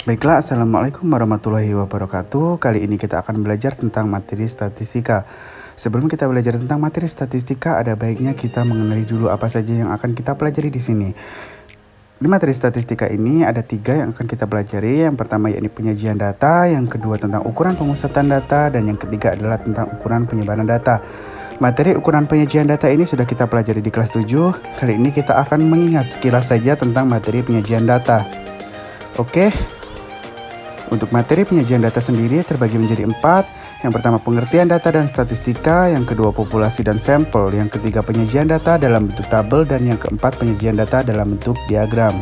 Baiklah, Assalamualaikum warahmatullahi wabarakatuh. Kali ini kita akan belajar tentang materi statistika. Sebelum kita belajar tentang materi statistika, ada baiknya kita mengenali dulu apa saja yang akan kita pelajari di sini. Di materi statistika ini ada 3 yang akan kita pelajari. Yang pertama yakni penyajian data, yang kedua tentang ukuran pemusatan data, dan yang ketiga adalah tentang ukuran penyebaran data. Materi ukuran penyajian data ini sudah kita pelajari di kelas 7. Kali ini kita akan mengingat sekilas saja tentang materi penyajian data. Oke. Untuk materi penyajian data sendiri terbagi menjadi 4. Yang pertama pengertian data dan statistika, yang kedua populasi dan sampel, yang ketiga penyajian data dalam bentuk tabel, dan yang keempat penyajian data dalam bentuk diagram.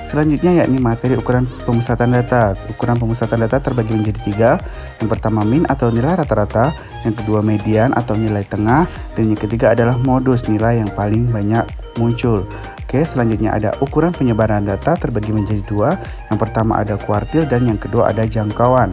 Selanjutnya yakni materi ukuran pemusatan data. Ukuran pemusatan data terbagi menjadi 3. Yang pertama min atau nilai rata-rata, yang kedua median atau nilai tengah, dan yang ketiga adalah modus, nilai yang paling banyak muncul. Oke, selanjutnya ada ukuran penyebaran data terbagi menjadi 2. Yang pertama ada kuartil dan yang kedua ada jangkauan.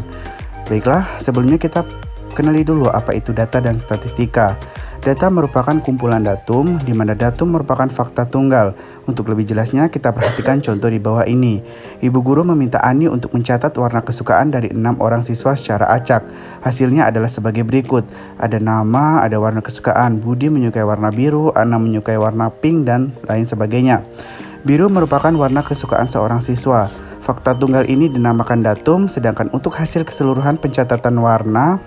Baiklah, sebelumnya kita kenali dulu apa itu data dan statistika. Data merupakan kumpulan datum, di mana datum merupakan fakta tunggal. Untuk lebih jelasnya, kita perhatikan contoh di bawah ini. Ibu guru meminta Ani untuk mencatat warna kesukaan dari 6 orang siswa secara acak. Hasilnya adalah sebagai berikut. Ada nama, ada warna kesukaan. Budi menyukai warna biru, Ana menyukai warna pink, dan lain sebagainya. Biru merupakan warna kesukaan seorang siswa. Fakta tunggal ini dinamakan datum, sedangkan untuk hasil keseluruhan pencatatan warna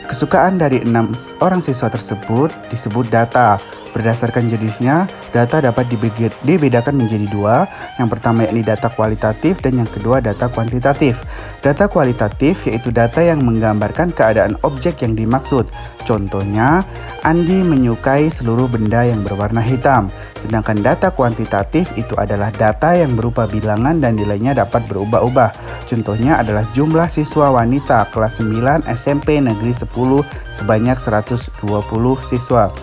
kesukaan dari 6 orang siswa tersebut disebut data. Berdasarkan jenisnya, data dapat dibedakan menjadi 2. Yang pertama yakni data kualitatif dan yang kedua data kuantitatif. Data kualitatif yaitu data yang menggambarkan keadaan objek yang dimaksud. Contohnya, Andi menyukai seluruh benda yang berwarna hitam. Sedangkan data kuantitatif itu adalah data yang berupa bilangan dan nilainya dapat berubah-ubah. Contohnya adalah jumlah siswa wanita kelas 9 SMP Negeri 10 sebanyak 120 siswa.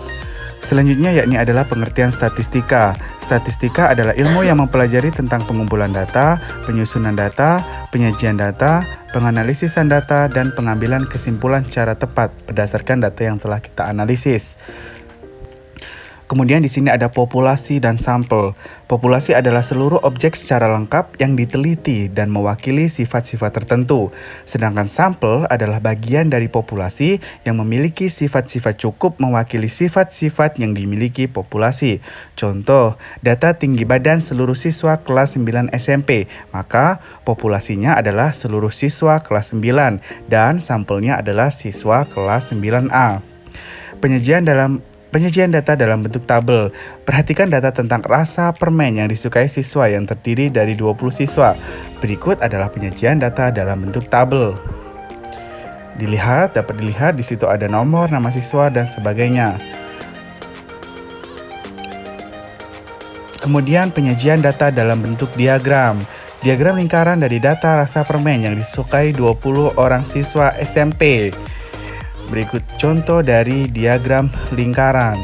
Selanjutnya yakni adalah pengertian statistika. Statistika adalah ilmu yang mempelajari tentang pengumpulan data, penyusunan data, penyajian data, penganalisisan data, dan pengambilan kesimpulan secara tepat berdasarkan data yang telah kita analisis. Kemudian di sini ada populasi dan sampel. Populasi adalah seluruh objek secara lengkap yang diteliti dan mewakili sifat-sifat tertentu. Sedangkan sampel adalah bagian dari populasi yang memiliki sifat-sifat cukup mewakili sifat-sifat yang dimiliki populasi. Contoh, data tinggi badan seluruh siswa kelas 9 SMP, maka populasinya adalah seluruh siswa kelas 9 dan sampelnya adalah siswa kelas 9A. Penyajian data dalam bentuk tabel. Perhatikan data tentang rasa permen yang disukai siswa yang terdiri dari 20 siswa. Berikut adalah penyajian data dalam bentuk tabel. Dapat dilihat di situ ada nomor, nama siswa, dan sebagainya. Kemudian penyajian data dalam bentuk diagram. Diagram lingkaran dari data rasa permen yang disukai 20 orang siswa SMP. Berikut contoh dari diagram lingkaran.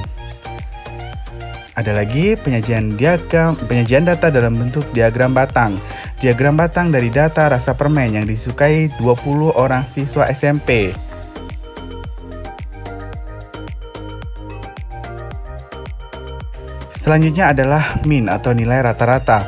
Ada lagi penyajian data dalam bentuk diagram batang. Diagram batang dari data rasa permen yang disukai 20 orang siswa SMP. Selanjutnya adalah min atau nilai rata-rata.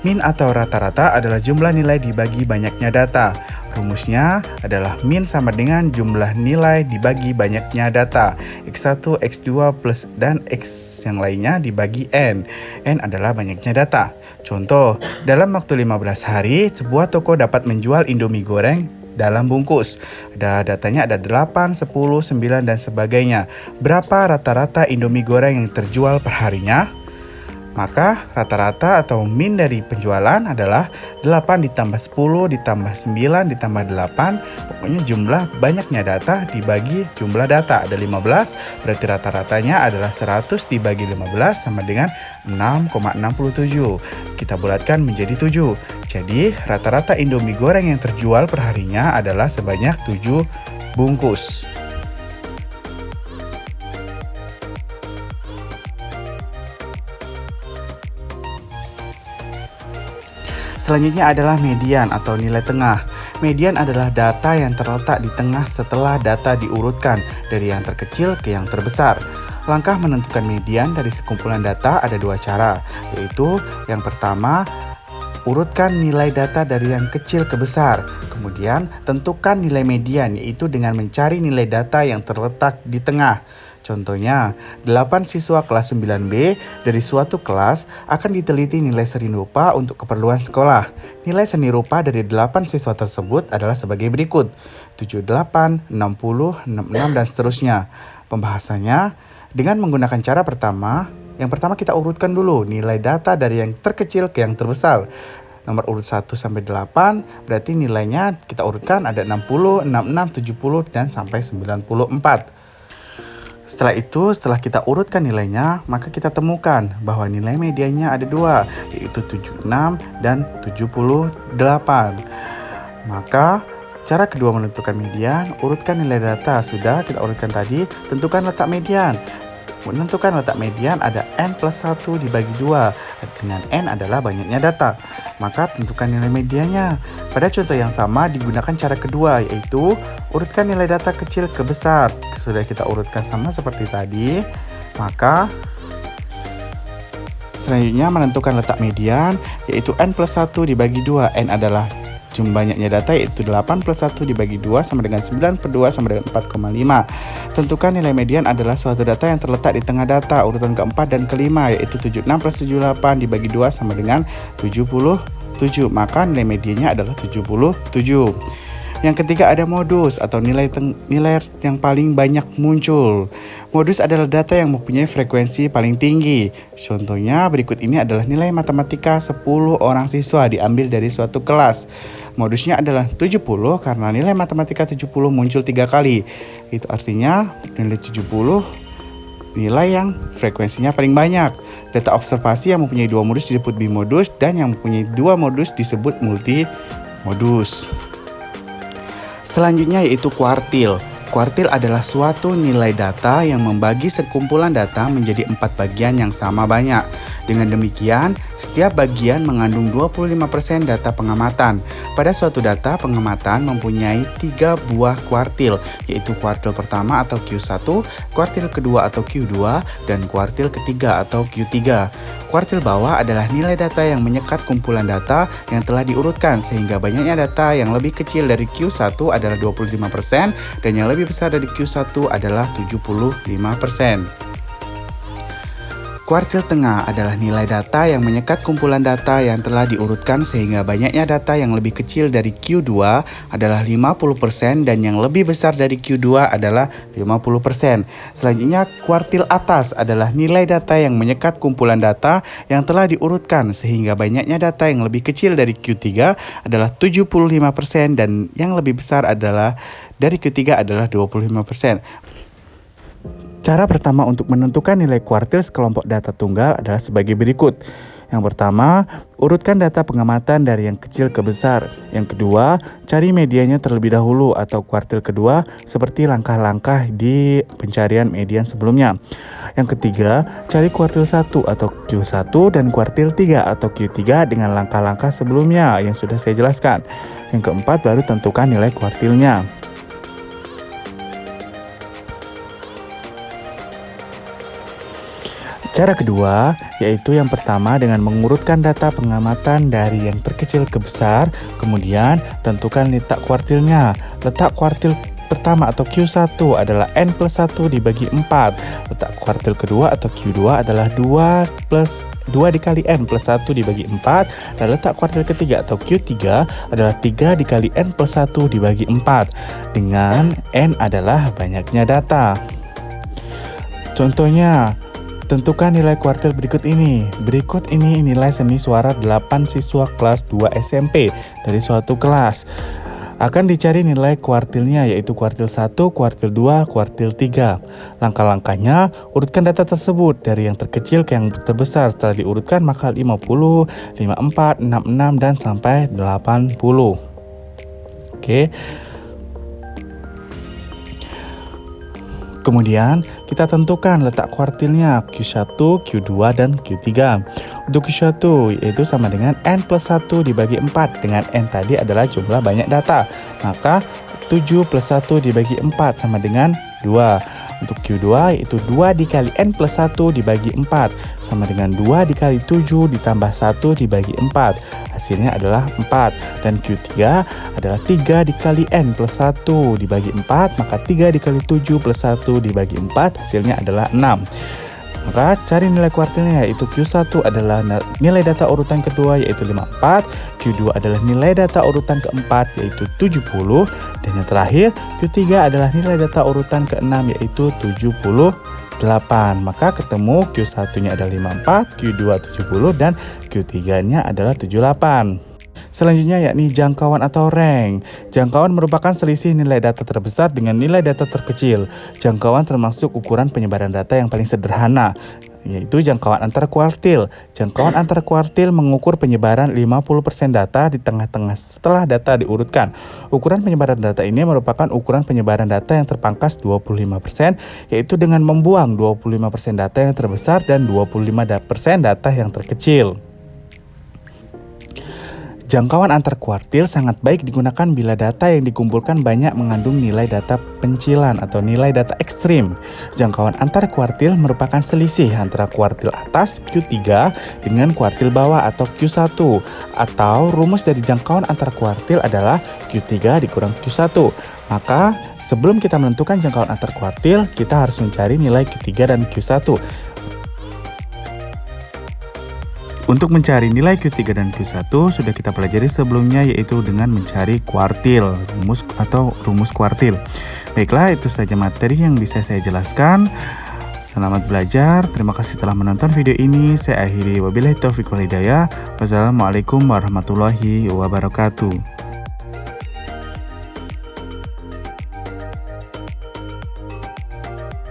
Min atau rata-rata adalah jumlah nilai dibagi banyaknya data. Rumusnya adalah min sama dengan jumlah nilai dibagi banyaknya data. X1, X2 plus dan X yang lainnya dibagi N. N adalah banyaknya data. Contoh, dalam waktu 15 hari, sebuah toko dapat menjual Indomie goreng dalam bungkus. Datanya ada 8, 10, 9, dan sebagainya. Berapa rata-rata Indomie goreng yang terjual per harinya? Maka rata-rata atau min dari penjualan adalah 8 ditambah 10 ditambah 9 ditambah 8. Pokoknya jumlah banyaknya data dibagi jumlah data. Ada 15, berarti rata-ratanya adalah 100 dibagi 15 sama dengan 6,67. Kita bulatkan menjadi 7. Jadi rata-rata Indomie goreng yang terjual perharinya adalah sebanyak 7 bungkus. Selanjutnya adalah median atau nilai tengah. Median adalah data yang terletak di tengah setelah data diurutkan dari yang terkecil ke yang terbesar. Langkah menentukan median dari sekumpulan data ada dua cara, yaitu yang pertama urutkan nilai data dari yang kecil ke besar. Kemudian, tentukan nilai median, yaitu dengan mencari nilai data yang terletak di tengah. Contohnya, 8 siswa kelas 9B dari suatu kelas akan diteliti nilai seni rupa untuk keperluan sekolah. Nilai seni rupa dari 8 siswa tersebut adalah sebagai berikut: 78, 60, 66, dan seterusnya. Pembahasannya, dengan menggunakan cara pertama, yang pertama kita urutkan dulu nilai data dari yang terkecil ke yang terbesar. Nomor urut 1 sampai 8, berarti nilainya kita urutkan ada 60, 66, 70, dan sampai 94. Setelah itu, setelah kita urutkan nilainya, maka kita temukan bahwa nilai mediannya ada 2, yaitu 76 dan 78. Maka, cara kedua menentukan median, urutkan nilai data. Sudah kita urutkan tadi, tentukan letak median. Menentukan letak median ada N plus 1 dibagi 2, dengan N adalah banyaknya data. Maka tentukan nilai mediannya. Pada contoh yang sama digunakan cara kedua, yaitu urutkan nilai data kecil ke besar. Sudah kita urutkan sama seperti tadi, maka selanjutnya menentukan letak median, yaitu N plus 1 dibagi 2. N adalah jumlah banyaknya data, yaitu 8 plus 1 dibagi 2 sama dengan 9 per 2 sama dengan 4,5. Tentukan nilai median adalah suatu data yang terletak di tengah data. Urutan keempat dan kelima, yaitu 76 plus 78 dibagi 2 sama dengan 77. Maka nilai mediannya adalah 77. Yang ketiga ada modus atau nilai yang paling banyak muncul. Modus adalah data yang mempunyai frekuensi paling tinggi. Contohnya berikut ini adalah nilai matematika 10 orang siswa diambil dari suatu kelas. Modusnya adalah 70 karena nilai matematika 70 muncul 3 kali. Itu artinya nilai 70 nilai yang frekuensinya paling banyak. Data observasi yang mempunyai 2 modus disebut bimodus dan yang mempunyai 2 modus disebut multimodus. Selanjutnya yaitu kuartil. Kuartil adalah suatu nilai data yang membagi sekumpulan data menjadi 4 bagian yang sama banyak. Dengan demikian, setiap bagian mengandung 25% data pengamatan. Pada suatu data pengamatan mempunyai 3 buah kuartil, yaitu kuartil pertama atau Q1, kuartil kedua atau Q2, dan kuartil ketiga atau Q3. Kuartil bawah adalah nilai data yang menyekat kumpulan data yang telah diurutkan, sehingga banyaknya data yang lebih kecil dari Q1 adalah 25% dan yang lebih besar dari Q1 adalah 75%. Kuartil tengah adalah nilai data yang menyekat kumpulan data yang telah diurutkan sehingga banyaknya data yang lebih kecil dari Q2 adalah 50% dan yang lebih besar dari Q2 adalah 50%. Selanjutnya, kuartil atas adalah nilai data yang menyekat kumpulan data yang telah diurutkan sehingga banyaknya data yang lebih kecil dari Q3 adalah 75% dan yang lebih besar adalah dari Q3 adalah 25%. Cara pertama untuk menentukan nilai kuartil sekelompok data tunggal adalah sebagai berikut. Yang pertama, urutkan data pengamatan dari yang kecil ke besar. Yang kedua, cari mediannya terlebih dahulu atau kuartil kedua seperti langkah-langkah di pencarian median sebelumnya. Yang ketiga, cari kuartil 1 atau Q1 dan kuartil 3 atau Q3 dengan langkah-langkah sebelumnya yang sudah saya jelaskan. Yang keempat, baru tentukan nilai kuartilnya. Cara kedua, yaitu yang pertama dengan mengurutkan data pengamatan dari yang terkecil ke besar, kemudian tentukan letak kuartilnya. Letak kuartil pertama atau Q1 adalah N plus 1 dibagi 4. Letak kuartil kedua atau Q2 adalah 2 dikali N plus 1 dibagi 4. Dan letak kuartil ketiga atau Q3 adalah 3 dikali N plus 1 dibagi 4. Dengan N adalah banyaknya data. Contohnya, tentukan nilai kuartil berikut ini. Berikut ini nilai seni suara 8 siswa kelas 2 SMP dari suatu kelas. Akan dicari nilai kuartilnya, yaitu kuartil 1, kuartil 2, kuartil 3. Langkah-langkahnya, urutkan data tersebut dari yang terkecil ke yang terbesar. Setelah diurutkan maka 50, 54, 66, dan sampai 80. Oke. Kemudian kita tentukan letak kuartilnya Q1, Q2, dan Q3. Untuk Q1 yaitu sama dengan N plus 1 dibagi 4. Dengan N tadi adalah jumlah banyak data. Maka 7 plus 1 dibagi 4 sama dengan 2. Untuk Q2 yaitu 2 dikali N plus 1 dibagi 4 sama dengan 2 dikali 7 ditambah 1 dibagi 4. Hasilnya adalah 4. Dan Q3 adalah 3 dikali N plus 1 dibagi 4, maka 3 dikali 7 plus 1 dibagi 4, hasilnya adalah 6. Maka cari nilai kuartilnya, yaitu Q1 adalah nilai data urutan kedua yaitu 54, Q2 adalah nilai data urutan keempat yaitu 70, dan yang terakhir Q3 adalah nilai data urutan keenam yaitu 78. Maka ketemu Q1-nya adalah 54, Q2 70, dan Q3-nya adalah 78. Selanjutnya yakni jangkauan atau rank. Jangkauan merupakan selisih nilai data terbesar dengan nilai data terkecil. Jangkauan termasuk ukuran penyebaran data yang paling sederhana, yaitu jangkauan antar kuartil. Jangkauan antar kuartil mengukur penyebaran 50% data di tengah-tengah setelah data diurutkan. Ukuran penyebaran data ini merupakan ukuran penyebaran data yang terpangkas 25%, yaitu dengan membuang 25% data yang terbesar dan 25% data yang terkecil. Jangkauan antar kuartil sangat baik digunakan bila data yang dikumpulkan banyak mengandung nilai data pencilan atau nilai data ekstrim. Jangkauan antar kuartil merupakan selisih antara kuartil atas Q3 dengan kuartil bawah atau Q1, atau rumus dari jangkauan antar kuartil adalah Q3 dikurang Q1. Maka sebelum kita menentukan jangkauan antar kuartil, kita harus mencari nilai Q3 dan Q1. Untuk mencari nilai Q3 dan Q1 sudah kita pelajari sebelumnya, yaitu dengan mencari kuartil, rumus kuartil. Baiklah, itu saja materi yang bisa saya jelaskan. Selamat belajar, terima kasih telah menonton video ini. Saya akhiri, wabillahi taufiq wal hidayah. Wassalamualaikum warahmatullahi wabarakatuh.